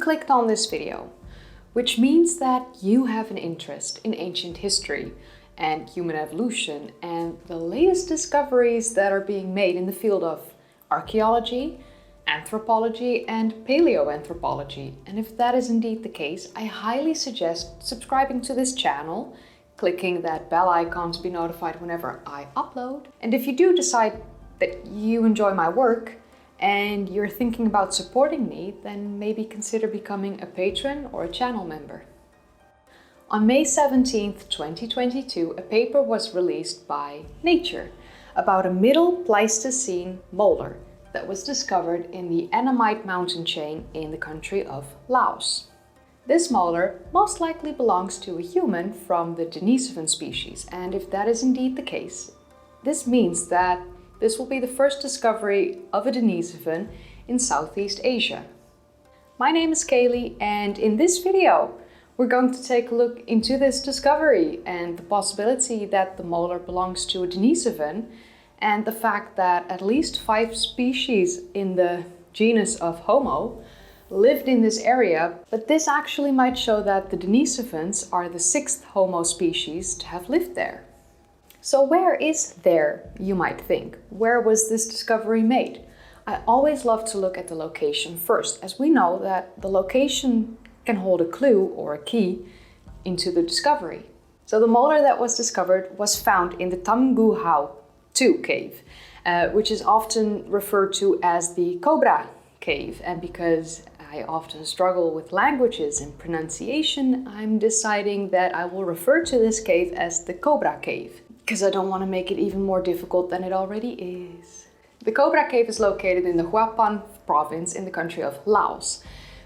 clicked on this video, which means that you have an interest in ancient history and human evolution and the latest discoveries that are being made in the field of archaeology, anthropology, and paleoanthropology. And if that is indeed the case, I highly suggest subscribing to this channel, clicking that bell icon to be notified whenever I upload. And if you do decide that you enjoy my work and you're thinking about supporting me, then maybe consider becoming a patron or a channel member. On May 17th, 2022, a paper was released by Nature about a Middle Pleistocene molar that was discovered in the Annamite Mountain chain in the country of Laos. This molar most likely belongs to a human from the Denisovan species, and if that is indeed the case, this means that this will be the first discovery of a Denisovan in Southeast Asia. My name is Kaylee, and in this video we're going to take a look into this discovery and the possibility that the molar belongs to a Denisovan, and the fact that at least 5 species in the genus of Homo lived in this area, but this actually might show that the Denisovans are the 6th Homo species to have lived there. So where is there, you might think? Where was this discovery made? I always love to look at the location first, as we know that the location can hold a clue or a key into the discovery. So the molar that was discovered was found in the Tam Ngu Hao cave, which is often referred to as the Cobra Cave. And because I often struggle with languages and pronunciation, I'm deciding that I will refer to this cave as the Cobra Cave, because I don't want to make it even more difficult than it already is. The Cobra Cave is located in the Hua Pan province in the country of Laos,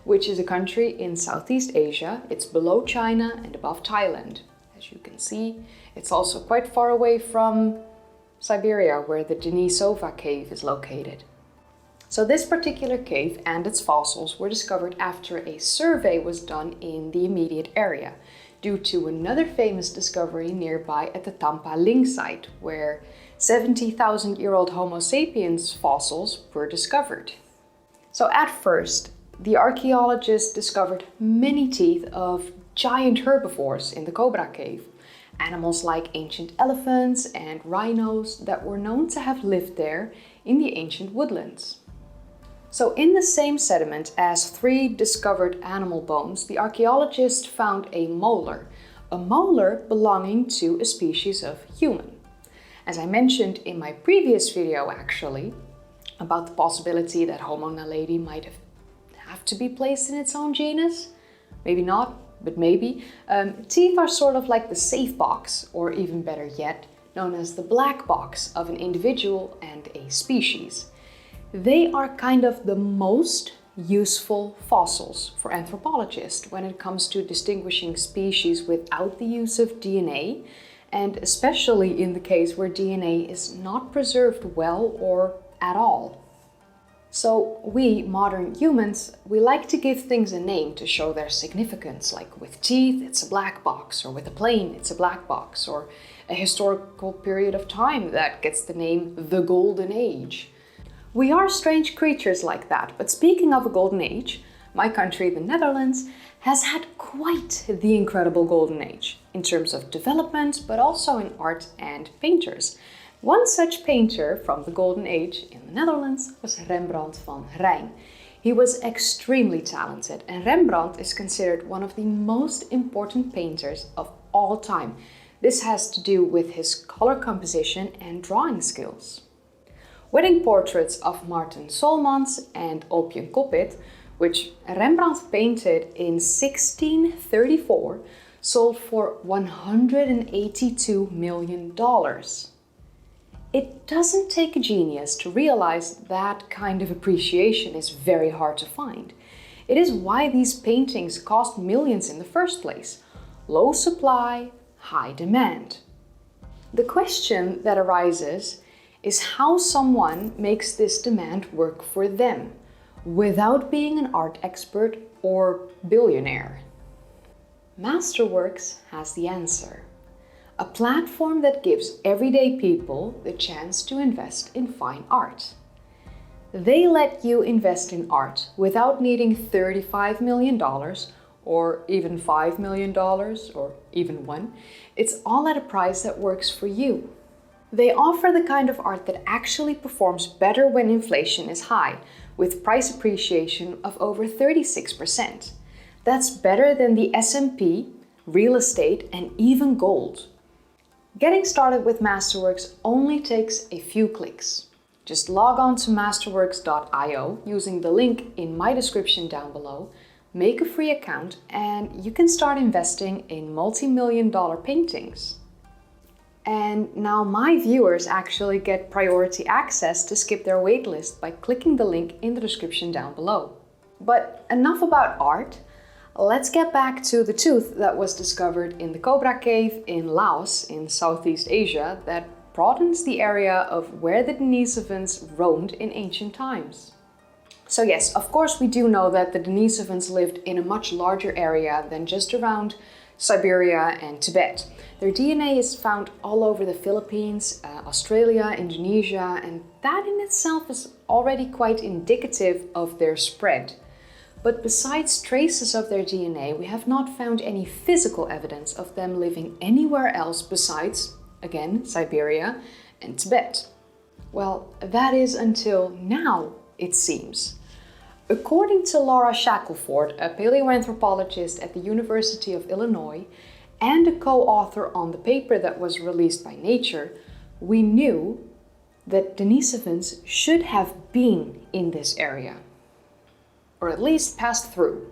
which is a country in Southeast Asia. It's below China and above Thailand. As you can see, it's also quite far away from Siberia, where the Denisova cave is located. So this particular cave and its fossils were discovered after a survey was done in the immediate area, due to another famous discovery nearby at the Tampa Ling site, where 70,000-year-old Homo sapiens fossils were discovered. So at first, the archaeologists discovered many teeth of giant herbivores in the Cobra Cave, animals like ancient elephants and rhinos that were known to have lived there in the ancient woodlands. So in the same sediment as 3 discovered animal bones, the archaeologists found a molar belonging to a species of human. As I mentioned in my previous video actually, about the possibility that Homo naledi might have to be placed in its own genus, maybe not, but maybe. Teeth are sort of like the safe box, or even better yet, known as the black box of an individual and a species. They are kind of the most useful fossils for anthropologists when it comes to distinguishing species without the use of DNA, and especially in the case where DNA is not preserved well or at all. So we, modern humans, we like to give things a name to show their significance, like with teeth, it's a black box, or with a plane, it's a black box, or a historical period of time that gets the name the Golden Age. We are strange creatures like that, but speaking of a golden age, my country, the Netherlands, has had quite the incredible golden age in terms of development, but also in art and painters. One such painter from the Golden Age in the Netherlands was Rembrandt van Rijn. He was extremely talented, and Rembrandt is considered one of the most important painters of all time. This has to do with his color composition and drawing skills. Wedding portraits of Martin Solmans and Opium Coppit, which Rembrandt painted in 1634, sold for $182 million. It doesn't take a genius to realize that kind of appreciation is very hard to find. It is why these paintings cost millions in the first place. Low supply, high demand. The question that arises is how someone makes this demand work for them without being an art expert or billionaire. Masterworks has the answer. A platform that gives everyday people the chance to invest in fine art. They let you invest in art without needing $35 million or even $5 million or even one. It's all at a price that works for you. They offer the kind of art that actually performs better when inflation is high, with price appreciation of over 36%. That's better than the S&P, real estate, and even gold. Getting started with Masterworks only takes a few clicks. Just log on to masterworks.io using the link in my description down below, make a free account, and you can start investing in multi-million-dollar paintings. And now my viewers actually get priority access to skip their waitlist by clicking the link in the description down below. But enough about art. Let's get back to the tooth that was discovered in the Cobra Cave in Laos in Southeast Asia that broadens the area of where the Denisovans roamed in ancient times. So yes, of course we do know that the Denisovans lived in a much larger area than just around Siberia and Tibet. Their DNA is found all over the Philippines, Australia, Indonesia, and that in itself is already quite indicative of their spread. But besides traces of their DNA, we have not found any physical evidence of them living anywhere else besides, again, Siberia and Tibet. Well, that is until now, it seems. According to Laura Shackelford, a paleoanthropologist at the University of Illinois and a co-author on the paper that was released by Nature, we knew that Denisovans should have been in this area, or at least passed through,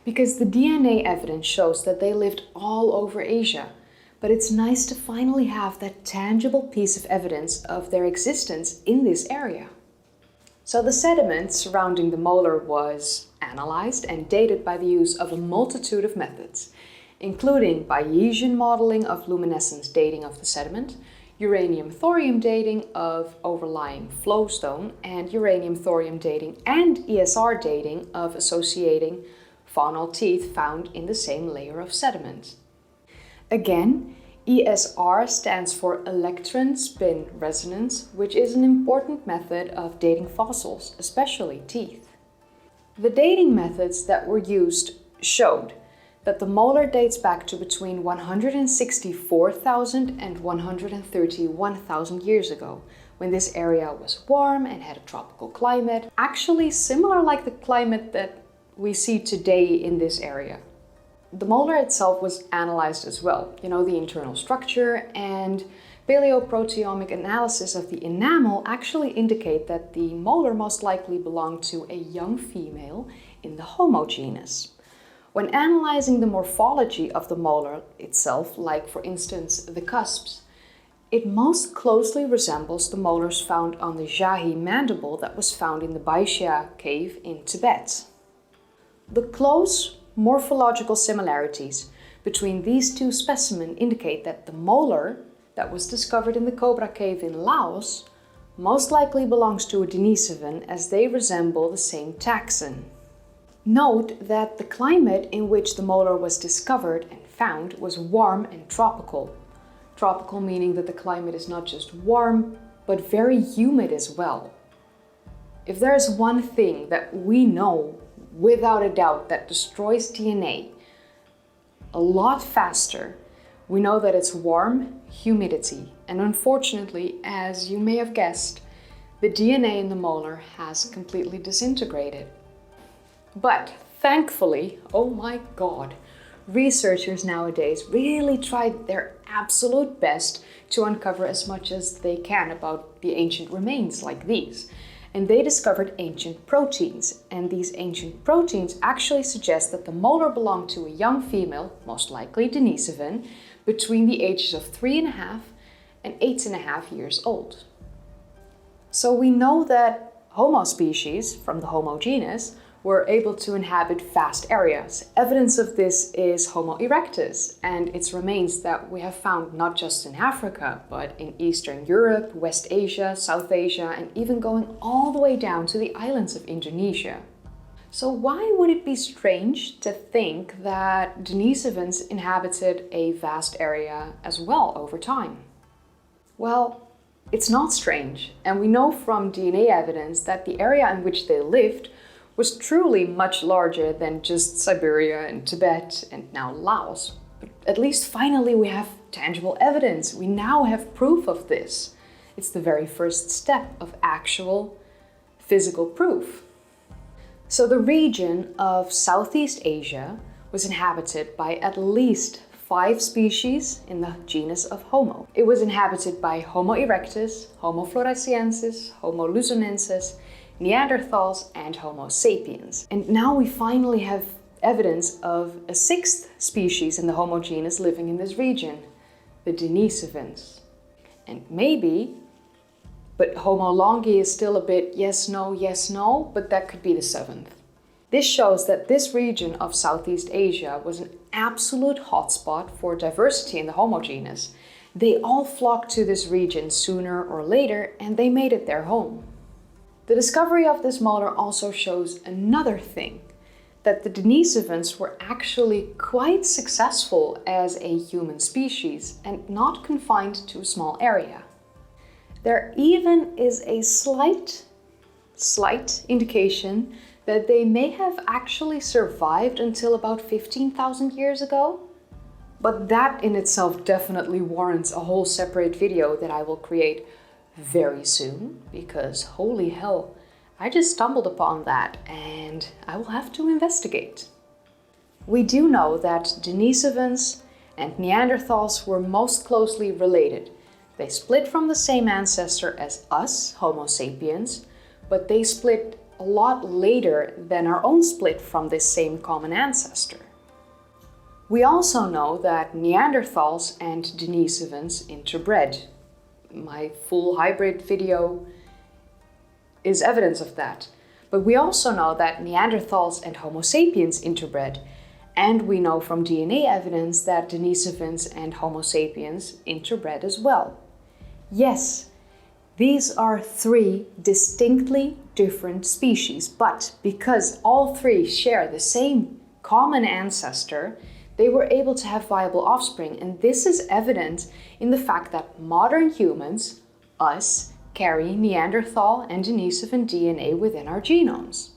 because the DNA evidence shows that they lived all over Asia. But it's nice to finally have that tangible piece of evidence of their existence in this area. So the sediment surrounding the molar was analyzed and dated by the use of a multitude of methods, including Bayesian modeling of luminescence dating of the sediment, uranium-thorium dating of overlying flowstone, and uranium-thorium dating and ESR dating of associating faunal teeth found in the same layer of sediment. Again, ESR stands for electron spin resonance, which is an important method of dating fossils, especially teeth. The dating methods that were used showed that the molar dates back to between 164,000 and 131,000 years ago, when this area was warm and had a tropical climate, actually similar like the climate that we see today in this area. The molar itself was analyzed as well, the internal structure, and paleoproteomic analysis of the enamel actually indicate that the molar most likely belonged to a young female in the Homo genus. When analyzing the morphology of the molar itself, like for instance the cusps, it most closely resembles the molars found on the Jahi mandible that was found in the Bayesian cave in Tibet. The close morphological similarities between these two specimens indicate that the molar that was discovered in the Cobra Cave in Laos most likely belongs to a Denisovan, as they resemble the same taxon. Note that the climate in which the molar was discovered and found was warm and tropical. Tropical meaning that the climate is not just warm, but very humid as well. If there is one thing that we know without a doubt that destroys DNA a lot faster, we know that it's warm humidity. And unfortunately, as you may have guessed, the DNA in the molar has completely disintegrated. But thankfully, oh my God, researchers nowadays really tried their absolute best to uncover as much as they can about the ancient remains like these. And they discovered ancient proteins, and these ancient proteins actually suggest that the molar belonged to a young female, most likely Denisovan, between the ages of 3.5 and 8.5 years old. So we know that Homo species, from the Homo genus, were able to inhabit vast areas. Evidence of this is Homo erectus and its remains that we have found not just in Africa, but in Eastern Europe, West Asia, South Asia, and even going all the way down to the islands of Indonesia. So why would it be strange to think that Denisovans inhabited a vast area as well over time? Well, It's not strange, and we know from DNA evidence that the area in which they lived was truly much larger than just Siberia and Tibet and now Laos. But at least finally we have tangible evidence. We now have proof of this. It's the very first step of actual physical proof. So the region of Southeast Asia was inhabited by at least 5 species in the genus of Homo. It was inhabited by Homo erectus, Homo floresiensis, Homo luzonensis, Neanderthals, and Homo sapiens. And now we finally have evidence of a 6th species in the Homo genus living in this region, the Denisovans. And maybe, but Homo longi is still a bit yes, no, but that could be the 7th. This shows that this region of Southeast Asia was an absolute hotspot for diversity in the Homo genus. They all flocked to this region sooner or later, and they made it their home. The discovery of this molar also shows another thing, that the Denisovans were actually quite successful as a human species and not confined to a small area. There even is a slight indication that they may have actually survived until about 15,000 years ago. But that in itself definitely warrants a whole separate video that I will create very soon, because holy hell, I just stumbled upon that and I will have to investigate. We do know that Denisovans and Neanderthals were most closely related. They split from the same ancestor as us, Homo sapiens, but they split a lot later than our own split from this same common ancestor. We also know that Neanderthals and Denisovans interbred. My full hybrid video is evidence of that. But we also know that Neanderthals and Homo sapiens interbred. And we know from DNA evidence that Denisovans and Homo sapiens interbred as well. Yes, these are 3 distinctly different species, but because all 3 share the same common ancestor, they were able to have viable offspring. And this is evident in the fact that modern humans, us, carry Neanderthal and Denisovan DNA within our genomes.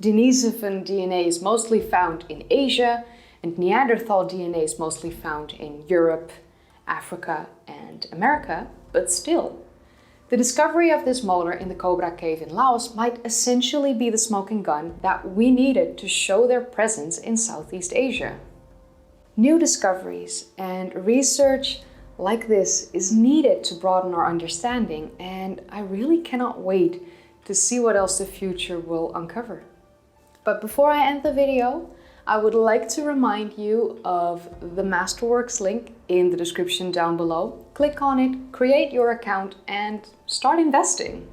Denisovan DNA is mostly found in Asia, and Neanderthal DNA is mostly found in Europe, Africa, and America, but still. The discovery of this molar in the Cobra Cave in Laos might essentially be the smoking gun that we needed to show their presence in Southeast Asia. New discoveries and research like this is needed to broaden our understanding, and I really cannot wait to see what else the future will uncover. But before I end the video, I would like to remind you of the Masterworks link in the description down below. Click on it, create your account, and start investing.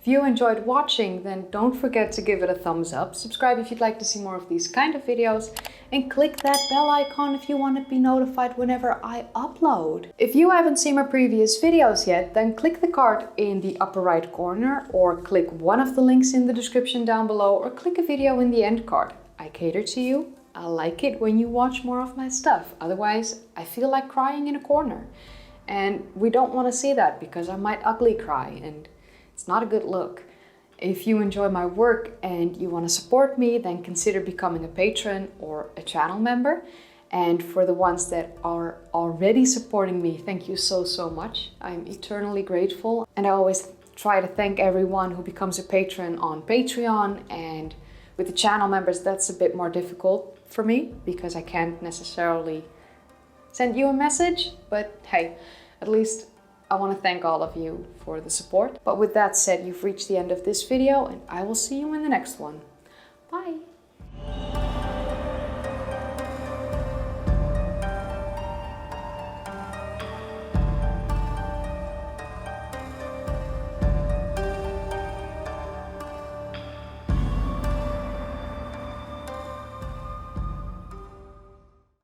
If you enjoyed watching, then don't forget to give it a thumbs up, subscribe if you'd like to see more of these kind of videos, and click that bell icon if you want to be notified whenever I upload. If you haven't seen my previous videos yet, then click the card in the upper right corner, or click one of the links in the description down below, or click a video in the end card. I cater to you. I like it when you watch more of my stuff. Otherwise, I feel like crying in a corner. And we don't want to see that because I might ugly cry and it's not a good look. If you enjoy my work and you want to support me, then consider becoming a patron or a channel member. And for the ones that are already supporting me, thank you so much. I'm eternally grateful. And I always try to thank everyone who becomes a patron on Patreon, and with the channel members, that's a bit more difficult for me because I can't necessarily send you a message, but hey, at least I want to thank all of you for the support. But with that said, you've reached the end of this video, and I will see you in the next one. Bye!